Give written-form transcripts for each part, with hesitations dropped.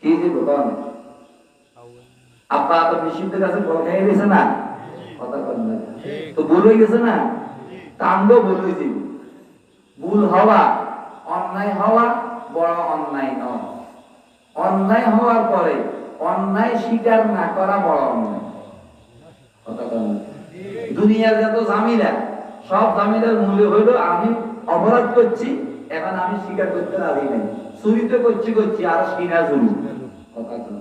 কি দিব কোন আপা তো নিষিদ্ধের কাছে বল খেয়ে গেছে না কথা কন না তো ভুল হয়ে গেছে না কাণ্ড ভুল হয়েছে ভুল হওয়া অন্যায় হওয়া বড় অন্যায় নয় অন্যায় হওয়ার পরে অন্যায় স্বীকার না করা বড় অন্যায় কথা কন দুনিয়ার যত ঝামেলা সব ঝামেলার মূল্য হলো আমি অপরাধ করছি এখন আমি স্বীকার করতে রাজি নাই চুরি তো করছি আর সিনা চুরি কথা কন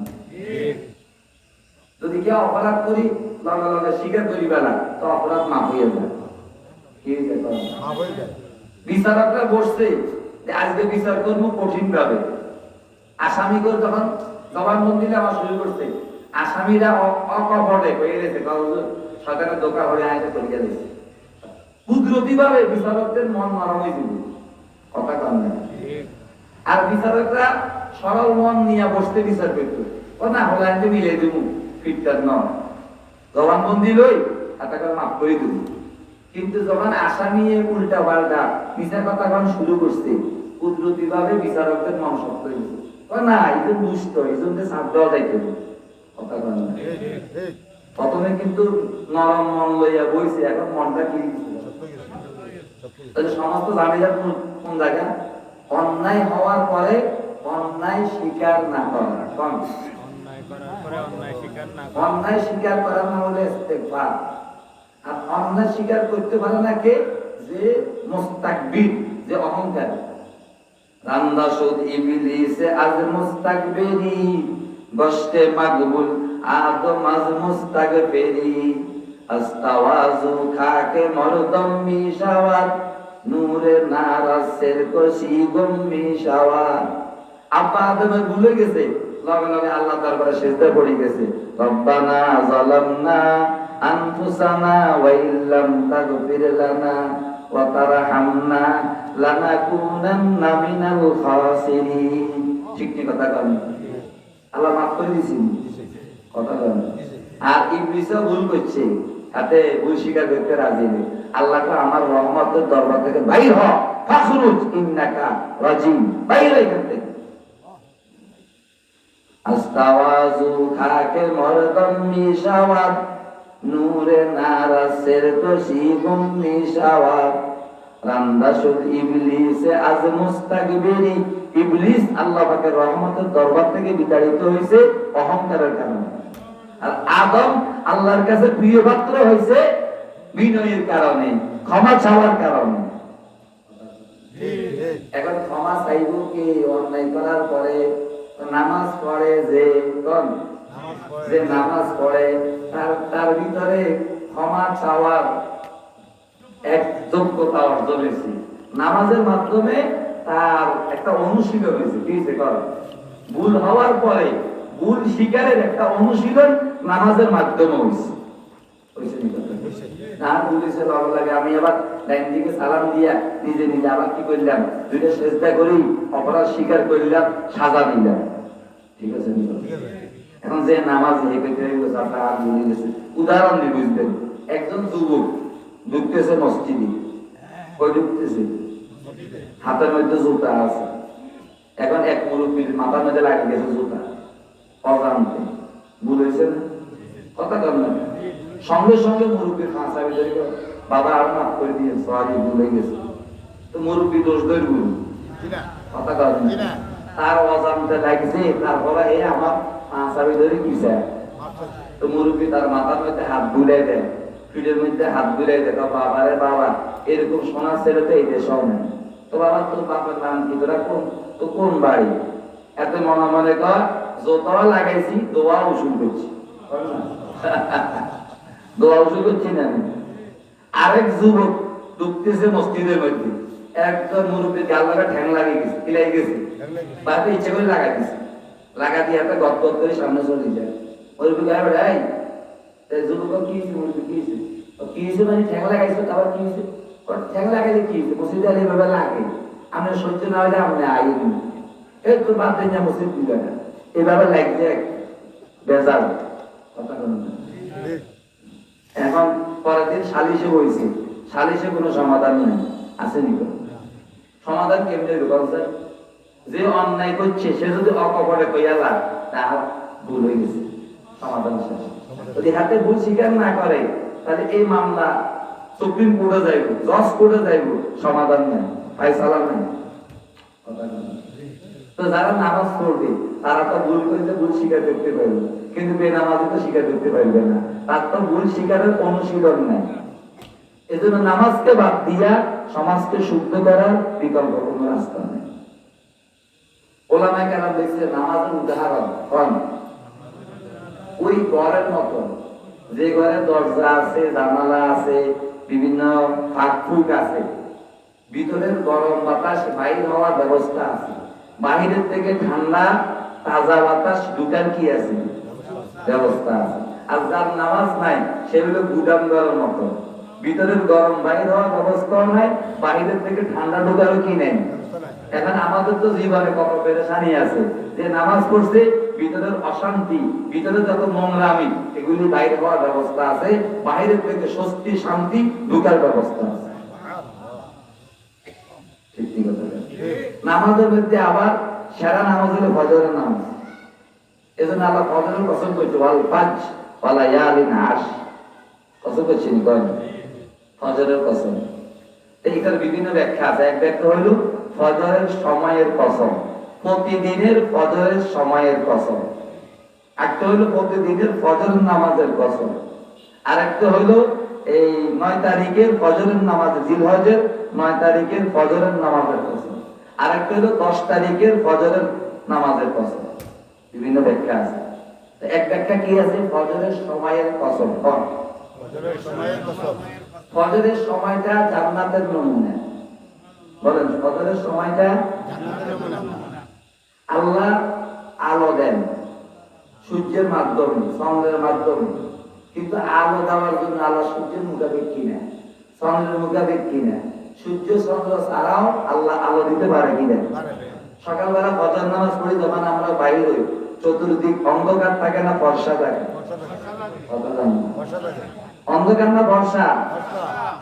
যদি কেউ অপরাধ করি লগে লগে স্বীকার করি বেলা তো অপরাধ মাফ হয়ে যায় কি বিচারকরা বসছে যে আজকে বিচার করবো কঠিন ভাবে আসামি করে যখন জবানবন্দি দেওয়া শুরু করছে আসামিরা অকপটে হয়ে গেছে সরকারের দোকান হয়ে আইতে করিয়া দিয়েছে কুদরতি ভাবে বিচারকদের মন নরম হয়ে দিল কথা কন না আর বিচারকরা সরল মন নিয়ে বসতে বিচার করতো ও না হলে আনতে মিলে দিব ফিটটার নয় জবানবন্দি লই হাতাকে মাফ করে দিব কিন্তু যখন আসামি উল্টা পাল্টা বিচার কথা কন শুরু করছে কুদরতি ভাবে বিচারকদের মন শক্ত হয়েছে ও না এই যে দুষ্ট এই জন্য সাপ দেওয়া যাইতে কথা কন না প্রথমে কিন্তু নরম মন লইয়া বইছে এখন মনটা কি তাহলে সমস্ত ঝামেলা কোন জায়গা অন্যায় হওয়ার পরে অন্যায় স্বীকার না করা কোন অন্যায় স্বীকার করা না হলে ইস্তেগফার আর অন্যায় স্বীকার করতে পারে না কে যে মুস্তাকবির যে অহংকার রান্দা সুদ ইবলিসে আজ মুস্তাকবিরি বশতে মাকবুল আদম আজ মুস্তাকবিরি আস্তাওয়াজু খাকে মরদম মিশাওয়াত নূরে নারাসের কশি গম মিশাওয়াত আব্বা আদমে ভুলে গেছে লগে লগে আল্লাহ দরবারে সিজদা পড়ে গেছে রব্বানা যালামনা আনফুসানা ওয়া ইল্লাম তাগফির লানা ওয়া তারহামনা লানাকুনান্না মিনাল খাসিরিন ঠিক কি কথা কন আল্লাহ মাফ করে দিয়েছেন কথা কন আর ইবলিসও ভুল করছে তাতে ভুল স্বীকার করতে রাজি নেই আল্লাহ তো আমার রহমতের দরবার থেকে বাইর হ ফাখরুজ ইন্নাকা রাজিম বাইর এখান থেকে আস্তাওয়াজু খাকে মরদম মিশাওয়াত নূরে নারাসের কশি গুম মিশাওয়াত রান্দাসুল ইবলিসে আজ মুস্তাকবিরি ইবলিস আল্লাহ পাকের রহমতের দরবার থেকে বিতাড়িত হয়েছে অহংকারের কারণে আর আদম আল্লাহর কাছে প্রিয় পাত্র হয়েছে বিনয়ের কারণে ক্ষমা চাওয়ার কারণে এখন ক্ষমা চাইব কি অন্যায় করার পরে নামাজ পড়ে যে কোন যে নামাজ পড়ে তার ভিতরে ক্ষমা চাওয়ার এক যোগ্যতা অর্জন হয়েছে নামাজের মাধ্যমে তার একটা অনুশীলন হয়েছে কি হয়েছে কর ভুল হওয়ার পরে ভুল স্বীকারের একটা অনুশীলন নামাজের মাধ্যমে হয়েছে না বলেছে ভালো লাগে আমি আবার ডাইন দিকে সালাম দিয়া নিজে নিজে আবার কি করলাম দুইটা সেজদা করি অপরাধ স্বীকার করলাম সাজা নিলাম ঠিক আছে এখন যে নামাজ উদাহরণ দিয়ে বুঝবেন একজন যুবক ঢুকতেছে মসজিদে কই ঢুকতেছে হাতের মধ্যে জুতা আছে এখন এক মুরব্বীর মাথার মধ্যে লাগিয়ে গেছে জুতা অজান্তে ভুল হয়েছে না কথা কর না সঙ্গে সঙ্গে মুরব্বীর ফাঁসা ভিতরে বাবা আর মাফ করে দিয়ে সরি ভুলে গেছে তো মুরব্বী দোষ ধরে গুরু কথা কর না তার অজান্তে লাগছে তারপরে এই আমার ফাঁসা ভিতরে কি চায় তো মুরব্বী তার মাথার মধ্যে হাত বুলাই দেয় পিঠের মধ্যে হাত বুলাই দেয় বাবা রে বাবা এরকম সোনার ছেলে তো এই দেশেও নেই তো বাবা তোর বাপের নাম কি তোরা কোন তো কোন বাড়ি এত মনে মনে কর যতটা লাগাইছি দোয়া উসুল করছি দোয়া উসুল করছি না আরেক যুবক ঢুকতেছে মসজিদের মধ্যে একজন মুরব্বীর গাল লাগা ঠ্যাং লাগিয়ে গেছে কিলাই গেছে বাপে ইচ্ছে করে লাগাই দিছে লাগা দিয়ে একটা গদ গদ করে সামনে চলে যায় মুরব্বী গায়ে বেড়াই যুবক কি হয়েছে মুরব্বী কি হয়েছে কি হয়েছে মানে ঠ্যাং লাগাইছো তারপর কি হয়েছে ঠ্যাং লাগাইলে কি হয়েছে মসজিদে আলী ভাবে লাগে আমি সহ্য না হলে আপনি আইন এই তো বাদ দেন না মসজিদ দিবে না এভাবে লাগছে বেজাল কথা বলুন এখন পরের দিন সালিশে হয়েছে সালিশে কোনো সমাধান নেই আসেনি সমাধান কেমনে বলছে যে অন্যায় করছে সে যদি অকপটে কইয়ালা তার ভুল হয়ে গেছে, সমাধান শেষ। যদি হাতে ভুল স্বীকার না করে তাহলে এই মামলা সুপ্রিম কোর্টে যাইব, জজ কোর্টে যাইব, সমাধান নেই, ফায়সালা নেই। তো যারা নামাজ পড়বে তারা তো ভুল করলে ভুল স্বীকার করতে পারবে, কিন্তু বেনামাজি তো স্বীকার করতে পারবে না, তার তো ভুল স্বীকারের অনুশীলন নাই। এজন্য নামাজকে বাদ দিয়া সমাজকে শুদ্ধ করার বিকল্প কোনো রাস্তা নেই। ওলামায়ে কেরাম দেখছে নামাজের উদাহরণ কোন ওই ঘরের মতো, যে ঘরে দরজা আছে, জানালা আছে, বিভিন্ন ফাঁক আছে, ভিতরের গরম বাতাস বাইর হওয়ার ব্যবস্থা আছে, বাহিরের থেকে ঠান্ডা তাজা বাতাস ঢুকার কি আছে ব্যবস্থা আছে। আর যার নামাজ নাই সেগুলো গুদাম ঘরের মতো, ভিতরের গরম বাইর হওয়ার ব্যবস্থাও নাই, বাহিরের থেকে ঠান্ডা ঢোকারও কি নেই। এখন আমাদের তো জীবনে কত পেরেশানি আছে, যে নামাজ পড়ছে ভিতরের অশান্তি, ভিতরে যত নোংরামি এগুলি বাইরে হওয়ার ব্যবস্থা আছে, বাহিরের থেকে স্বস্তি শান্তি ঢোকার ব্যবস্থা আছে। ঠিক কথা। নামাজের মধ্যে আবার সেরা নামাজ হলো ফজরের নামাজ। এজন্য আল্লাহ ফজরের কসম করেছে, ওয়াল ফাজ ওয়া লায়ালিন আশ, কসম করছেন কোন ফজরের কসম। এটার বিভিন্ন ব্যাখ্যা আছে। এক ব্যাখ্যা হলো ফজরের সময়ের কসম, প্রতিদিনের ফজরের সময়ের কসম। একটা হলো প্রতিদিনের ফজরের নামাজের কসম, আর একটা হলো এই 9 তারিখের ফজরের নামাজ, জিলহজের 9 তারিখের ফজরের নামাজের কসম, আর একটা হলো 10 তারিখের ফজরের নামাজের কসম। বিভিন্ন ব্যাখ্যা আছে। এক ব্যাখ্যা কি আছে, ফজরের সময়ের কসম। ফজরের সময়ের কসম, ফজরের সময়টা জান্নাতের নমুনা। বলেন ফজরের সময়টা জান্নাতের নমুনা। আল্লাহ আলো দেন সূর্যের মাধ্যমে, চন্দ্রের মাধ্যমে, কিন্তু আলো দেওয়ার জন্য আল্লাহ সূর্যের মুখাপেক্ষী না, চন্দ্রের মুখাপেক্ষী না। সূর্য চন্দ্র ছাড়াও আল্লাহ আলো দিতে পারে কিনা। সকালবেলা ফজর নামাজ পড়ি যখন আমরা বাইরে হই, চতুর্দিক অন্ধকার থাকে না ফর্সা থাকে? অন্ধকার না বর্ষা?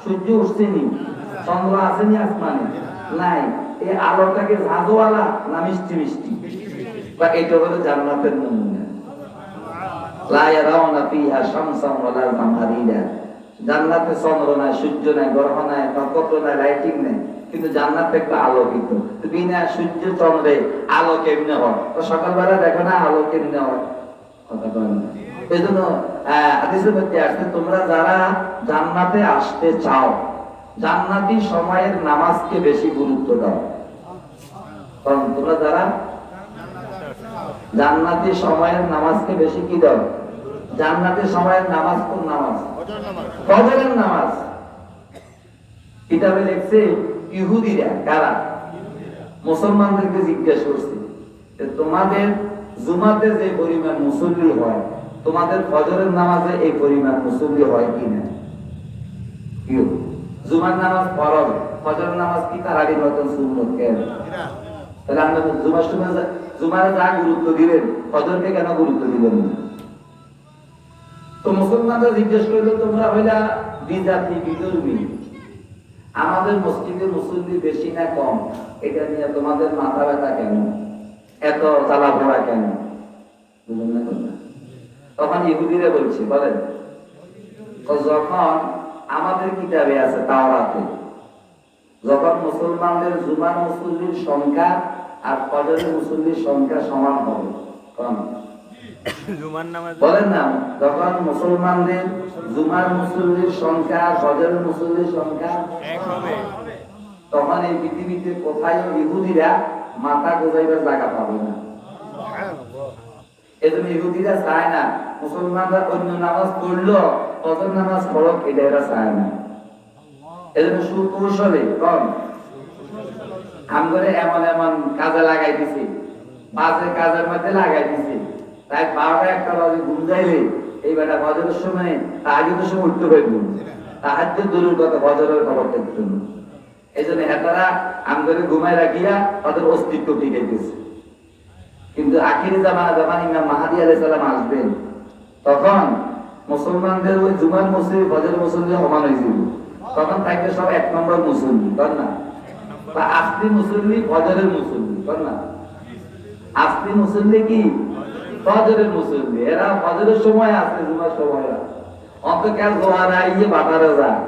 সূর্য উঠছেনি, চন্দ্র আসেনি আসমানে নাই, এই আলোটাকে ঝাঁঝওয়ালা না মিষ্টি মিষ্টি, বা এটা হলো জান্নাতের নমুনা। লা ইয়ারাউনা ফিহা শামসান ওয়ালা কামারিরা, জান্নাতে চন্দ্র নাই, সূর্য নাই, গ্রহ নাই, নক্ষত্র নাই, লাইটিং নাই, কিন্তু জান্নাত একটা আলোকিত। বিনা সূর্য চন্দ্রে আলো কেমনে হয়? তো সকালবেলা দেখো না আলো কেমনে হয়, কথা বলেন না। এজন্য হাদিসের মধ্যে আসছে, তোমরা যারা জান্নাতে আসতে চাও জান্নাতি সময়ের নামাজকে বেশি গুরুত্ব দাও। কারণ তোমরা যারা জান্নাতি সময়ের নামাজকে বেশি কি দাও? জান্নাতি সময়ের নামাজ কোন নামাজ? ফজরের নামাজ। কিতাবে লিখছে ইহুদিরা, কারা? মুসলমানদেরকে জিজ্ঞাসা করছে, তোমাদের জুমাতে যে পরিমাণ মুসল্লি হয় তোমাদের ফজরের নামাজে এই পরিমাণ মুসল্লি হয় কিনা? জুমার নামাজ ফরজ, ফজরের নামাজ কি তারাবির মতন সুন্নত কেন? তাহলে আমরা জুমারে যা গুরুত্ব দিলেন ফজরকে কেন গুরুত্ব দিলেন না? তো মুসলমানরা জিজ্ঞেস করলো, তোমরা হইলা বিজাতি বিধর্মী, আমাদের মসজিদে মুসল্লি বেশি না কম, এটা নিয়ে তোমাদের মাথা ব্যথা কেন, এত জ্বালা পোড়া কেন? বুঝলেন না? তখন ইহুদিরা বলছে, বলেন যখন আমাদের কিতাবে আছে তাওরাতে, যখন মুসলমানদের জুমার মুসল্লির সংখ্যা আর ফজরের মুসল্লির সংখ্যা সমান হবে, বলেন না, যখন মুসলমানদের জুমার মুসল্লির সংখ্যা ফজরের মুসল্লির সংখ্যা এক হবে, তখন এই পৃথিবীতে কোথায় ইহুদিরা মাথা গোজাইবার জায়গা পাবে না। এজন্য ইহুদিরা চায় না মুসলমানরা অন্য নামাজ পড়লো ফজর নামাজ পড়ক, এটা এরা চায় না। এজন্য সুকৌশলে কম আমগরে এমন এমন কাজে লাগাই দিছে, বাজে কাজের মধ্যে লাগাই দিছে, তাই 12টা 1টা বাজে ঘুম যাইলে এই বেটা ফজরের সময় তাহাজ্জুদের সময় উঠতে পারবে, তাহাজ্জুদ দূরের কথা ফজরের খবর দেখতে না। এজন্য হেতারা আমগরে ঘুমায় রাখিয়া তাদের অস্তিত্ব টিকে গেছে। কিন্তু আখিরি জামানা যখন ইমাম মাহদী আলাইহিস সালাম আসবেন, তখন মুসলমানদের ওই জুমার মুসল্লি ফজরের মুসল্লি সমান হয়ে যাবে, তখন থাকবে সব 1 নম্বর মুসল্লি, তাই না? বা আসলি মুসল্লি ফজরের মুসল্লি, বল না আসলি মুসল্লি কি ফজরের মুসল্লি, এরা ফজরের সময় আসে, জুমার সময় অন্তকাল জোয়ার আইয়ে বাটারে যায়,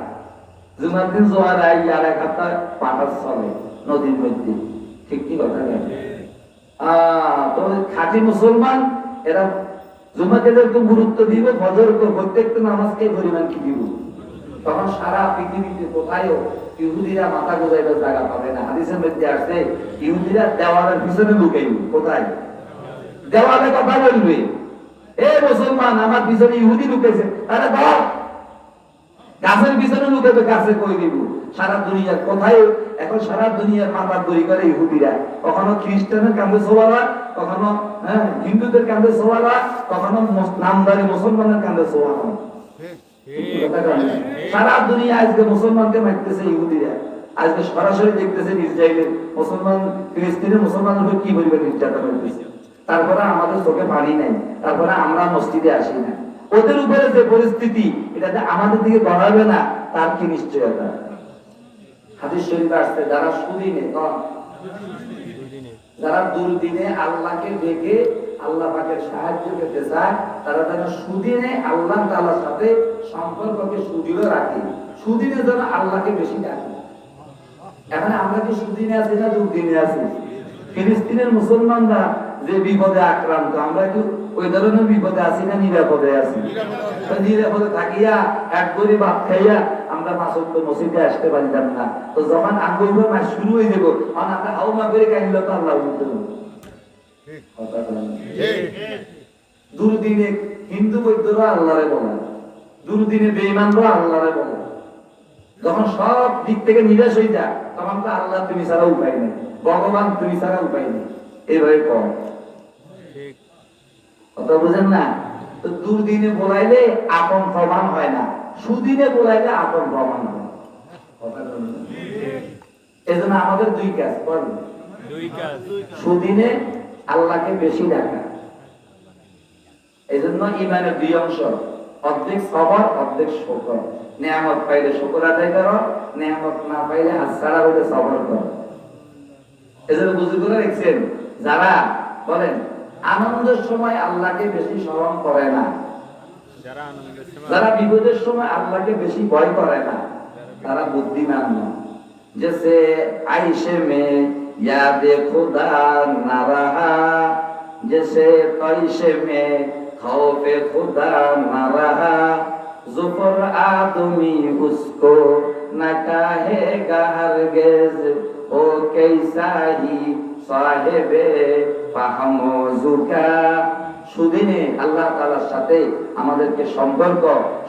জুমার দিন জোয়ার আইয়ে আর এক হাতে পাটার চলে নদীর মধ্যে, ঠিক কি কথা নেই? তো খাঁটি মুসলমান এরা জুমাকে যেরকম গুরুত্ব দিব, ফজর প্রত্যেকটা নামাজকে পরিমাণ কি দিব, তখন সারা পৃথিবীতে কোথায়ও ইহুদিরা মাথা গোজাইবার জায়গা পাবে না। হাদিসের মধ্যে আসছে ইহুদিরা দেওয়ালের পিছনে লুকাইবে, কোথায় দেওয়ালে কথা বলবে, এ মুসলমান আমার পিছনে ইহুদি লুকেছে, আরে দাও গাছের পিছনে লুকাবে, গাছে কই দিব। সারা দুনিয়ার কোথায় এখন সারা দুনিয়ার মাথা দড়ি করে ইহুদিরা, কখনো খ্রিস্টানের কাঁধে সোয়ালা, কখনো হিন্দুদের কাঁধে সোয়ালা, কখনো নামদারি মুসলমানের কাঁধে সোয়ালা। সারা দুনিয়া আজকে মুসলমানকে মারতেছে ইহুদিরা, আজকে সরাসরি দেখতেছেন ইসরায়েলের মুসলমান ফিলিস্তিনের মুসলমানের উপর কি পরিমাণ নির্যাতন হইতেছে, তারপরে আমাদের চোখে পানি নাই, তারপরে আমরা মসজিদে আসি না। ওদের উপরে যে পরিস্থিতি, এটাতে আমাদের দিকে গড়াবে না তার কি নিশ্চয়তা? হাদিস শরীফে আসছে যারা সুদিনে, যারা দুর্দিনে আল্লাহকে ডেকে আল্লাহ পাকের সাহায্য পেতে চায়, তারা যেন সুদিনে আল্লাহ তাআলার সাথে সম্পর্ককে সুদৃঢ় রাখে, সুদিনে যেন আল্লাহকে বেশি ডাকে। এখন আমরা কি সুদিনে আছি না দুর্দিনে আছি? ফিলিস্তিনের মুসলমানরা যে বিপদে আক্রান্ত, আমরা কি ওই ধরনের বিপদে আছি না নিরাপদে আছি? নিরাপদে থাকিয়া এক গরি ভাত খাইয়া আমরা পাঁচ ওয়াক্ত মসজিদে আসতে পারিতাম না, তো যখন আঙ্গুল মাস শুরু হয়ে যাবো আমরা হাউমা করে কাহিল তো আল্লাহ বলতে দুর্দিনে হিন্দু বৈদ্যরা আল্লাহরে বলে, দুর্দিনে বেঈমানরা আল্লাহরে বলে, যখন সব দিক থেকে নিরাশ হয়ে যায় তখন তো আল্লাহ তুমি ছাড়া উপায় নেই, ভগবান তুমি ছাড়া উপায় নেই, এইভাবে কম কথা বুঝেন না? তো দুর্দিনে বলাইলে আপন প্রমাণ হয় না, সুদিনে বলাইলে আপন প্রমাণ হয়। এজন্য আমাদের দুই কাজ করবে, সুদিনে আল্লাহকে বেশি ডাকা। এই জন্য ইমানের দুই অংশ, অর্ধেক সবর অর্ধেক শুকর। নেয়ামত পাইলে শুকর আদায় করো, নেয়ামত না পাইলে হাতছাড়া হইলে সবর করো। এজন্য বুজুর্গরা দেখছেন যারা বলেন আনন্দের সময় আল্লাহকে বেশি স্মরণ করে না, যারা বিপদের সময় আল্লাহকে বেশি ভয় করে না, তারা বুদ্ধিমান না। जैसे आयशे में याद खुदा न रहा, जैसे पैशे में खौफ खुदा न रहा, जुफर आदमी उसको न कहेगा हरगिज, ओ कैसा ही साहिबे फाहमो जुका। সুদিনে আল্লাহ তাআলার সাথে আমাদেরকে সম্পর্ক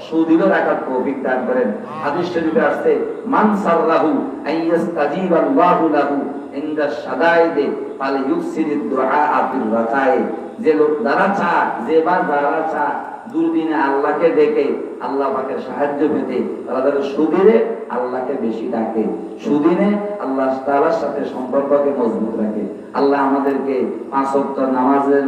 সুদৃঢ় রাখার তৌফিক দান করেন। হাদিস শরীফে আসছে মান সাররাহু আইয়াস্তাজিবা আল্লাহু লাহু ইনদা শাদাইদে ফালইউসিরিদ দুআআ ফির রাকায়ে। যে লোক যারা চায়, যে বা যারা চায় দুর্দিনে আল্লাহকে ডেকে আল্লাহ পাকের সাহায্য পেতে, তারা যারা সুদিনে আল্লাহকে বেশি ডাকে, সুদিনে আল্লাহ তাআলার সাথে সম্পর্ককে মজবুত রাখে। আল্লাহ আমাদেরকে 5 ওয়াক্ত নামাজের